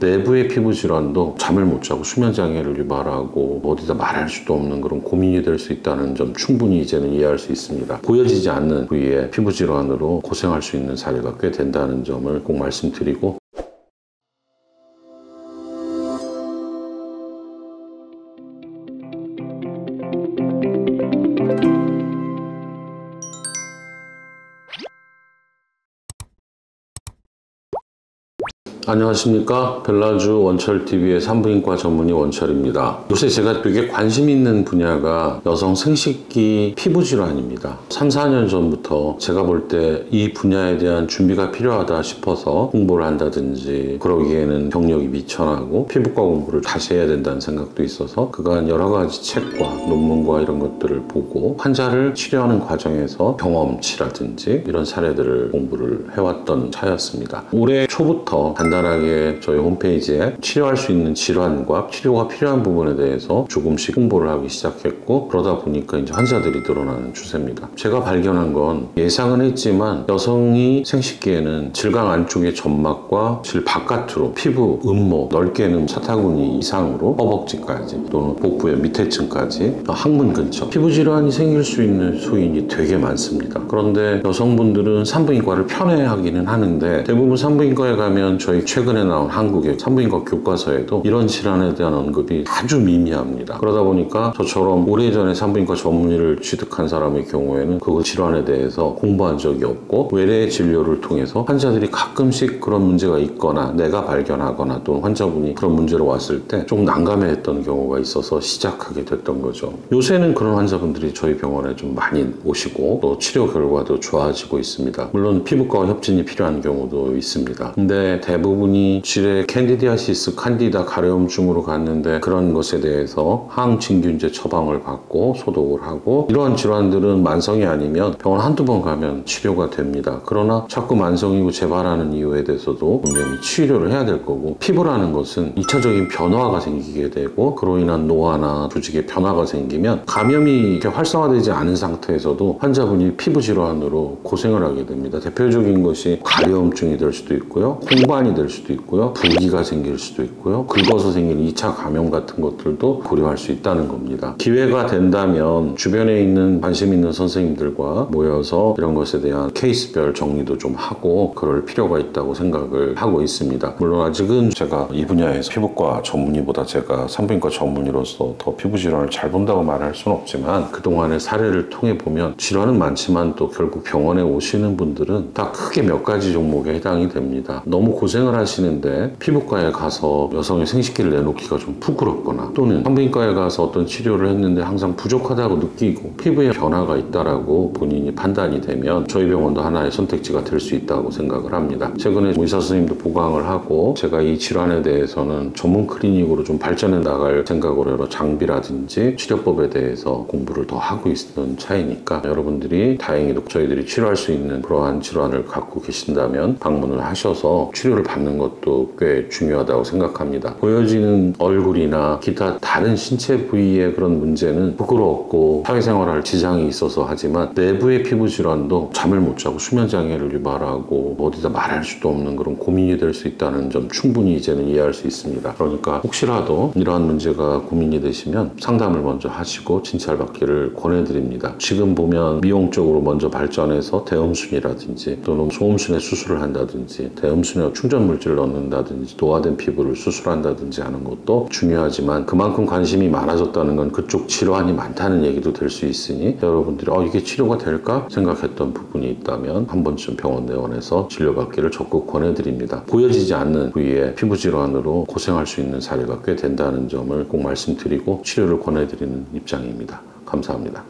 내부의 피부 질환도 잠을 못 자고 수면 장애를 유발하고 어디다 말할 수도 없는 그런 고민이 될 수 있다는 점 충분히 이제는 이해할 수 있습니다. 보여지지 않는 부위의 피부 질환으로 고생할 수 있는 사례가 꽤 된다는 점을 꼭 말씀드리고, 안녕하십니까. 벨라주 원철TV의 산부인과 전문의 원철입니다. 요새 제가 되게 관심 있는 분야가 여성 생식기 피부 질환입니다. 3, 4년 전부터 제가 볼 때 이 분야에 대한 준비가 필요하다 싶어서 홍보를 한다든지, 그러기에는 경력이 미천하고 피부과 공부를 다시 해야 된다는 생각도 있어서 그간 여러 가지 책과 논문과 이런 것들을 보고 환자를 치료하는 과정에서 경험치라든지 이런 사례들을 공부를 해왔던 차였습니다. 올해 초부터 간단하게 저희 홈페이지에 치료할 수 있는 질환과 치료가 필요한 부분에 대해서 조금씩 홍보를 하기 시작했고, 그러다 보니까 이제 환자들이 늘어나는 추세입니다. 제가 발견한 건 예상은 했지만 여성이 생식기에는 질강 안쪽의 점막과 질 바깥으로 피부, 음모, 넓게는 사타구니 이상으로 허벅지까지 또는 복부의 밑에 층까지 항문 근처 피부 질환이 생길 수 있는 소인이 되게 많습니다. 그런데 여성분들은 산부인과를 편애하기는 하는데 대부분 산부인과에 가면 저희 최근에 나온 한국의 산부인과 교과서에도 이런 질환에 대한 언급이 아주 미미합니다. 그러다 보니까 저처럼 오래전에 산부인과 전문의를 취득한 사람의 경우에는 그 질환에 대해서 공부한 적이 없고, 외래 진료를 통해서 환자들이 가끔씩 그런 문제가 있거나 내가 발견하거나 또는 환자분이 그런 문제로 왔을 때 좀 난감해했던 경우가 있어서 시작하게 됐던 거죠. 요새는 그런 환자분들이 저희 병원에 좀 많이 오시고 또 치료 결과도 좋아지고 있습니다. 물론 피부과와 협진이 필요한 경우도 있습니다. 근데 대부분이 질의 캔디디아시스, 칸디다 가려움증으로 갔는데 그런 것에 대해서 항진균제 처방을 받고 소독을 하고, 이러한 질환들은 만성이 아니면 병원 한두 번 가면 치료가 됩니다. 그러나 자꾸 만성이고 재발하는 이유에 대해서도 분명히 치료를 해야 될 거고, 피부라는 것은 2차적인 변화가 생기게 되고 그로 인한 노화나 조직의 변화가 생기면 감염이 이렇게 활성화되지 않은 상태에서도 환자분이 피부 질환으로 고생을 하게 됩니다. 대표적인 것이 가려움증이 될 수도 있고요, 홍반이 될 수도 있고요, 부기가 생길 수도 있고요, 긁어서 생긴 2차 감염 같은 것들도 고려할 수 있다는 겁니다. 기회가 된다면 주변에 있는 관심 있는 선생님들과 모여서 이런 것에 대한 케이스별 정리도 좀 하고 그럴 필요가 있다고 생각을 하고 있습니다. 물론 아직은 제가 이 분야에서 피부과 전문의보다 제가 산부인과 전문의로서 더 피부 질환을 잘 본다고 말할 수는 없지만, 그동안의 사례를 통해 보면 질환은 많지만 또 결국 병원에 오시는 분들은 다 크게 몇 가지 종목에 해당이 됩니다. 너무 고생을 하시는데 피부과에 가서 여성의 생식기를 내놓기가 좀 부끄럽거나, 또는 산부인과에 가서 어떤 치료를 했는데 항상 부족하다고 느끼고 피부에 변화가 있다라고 본인이 판단이 되면 저희 병원도 하나의 선택지가 될 수 있다고 생각을 합니다. 최근에 의사 선생님도 보강을 하고 제가 이 질환에 대해서는 전문 클리닉으로 좀 발전해 나갈 생각으로 여러 장비라든지 치료법에 대해서 공부를 더 하고 있는 차이니까, 여러분들이 다행히도 저희들이 치료할 수 있는 그러한 질환을 갖고 계신다면 방문을 하셔서 치료를 받는 것도 꽤 중요하다고 생각합니다. 보여지는 얼굴이나 기타 다른 신체 부위의 그런 문제는 부끄러웠고 사회생활할 지장이 있어서 하지만, 내부의 피부 질환도 잠을 못 자고 수면 장애를 유발하고 어디다 말할 수도 없는 그런 고민이 될 수 있다는 점 충분히 이제는 이해할 수 있습니다. 그러니까 혹시라도 이러한 문제가 고민이 되시면 상담을 먼저 하시고 진찰받기를 권해드립니다. 지금 보면 미용 쪽으로 먼저 발전해서 대음순이라든지 또는 소음순의 수술을 한다든지, 대음순에 충전 물질을 넣는다든지, 노화된 피부를 수술한다든지 하는 것도 중요하지만, 그만큼 관심이 많아졌다는 건 그쪽 질환이 많다는 얘기도 될 수 있으니, 여러분들이 이게 치료가 될까 생각했던 부분이 있다면 한 번쯤 병원 내원해서 진료받기를 적극 권해드립니다. 보여지지 않는 부위의 피부 질환으로 고생할 수 있는 사례가 꽤 된다는 점을 꼭 말씀드리고 치료를 권해드리는 입장입니다. 감사합니다.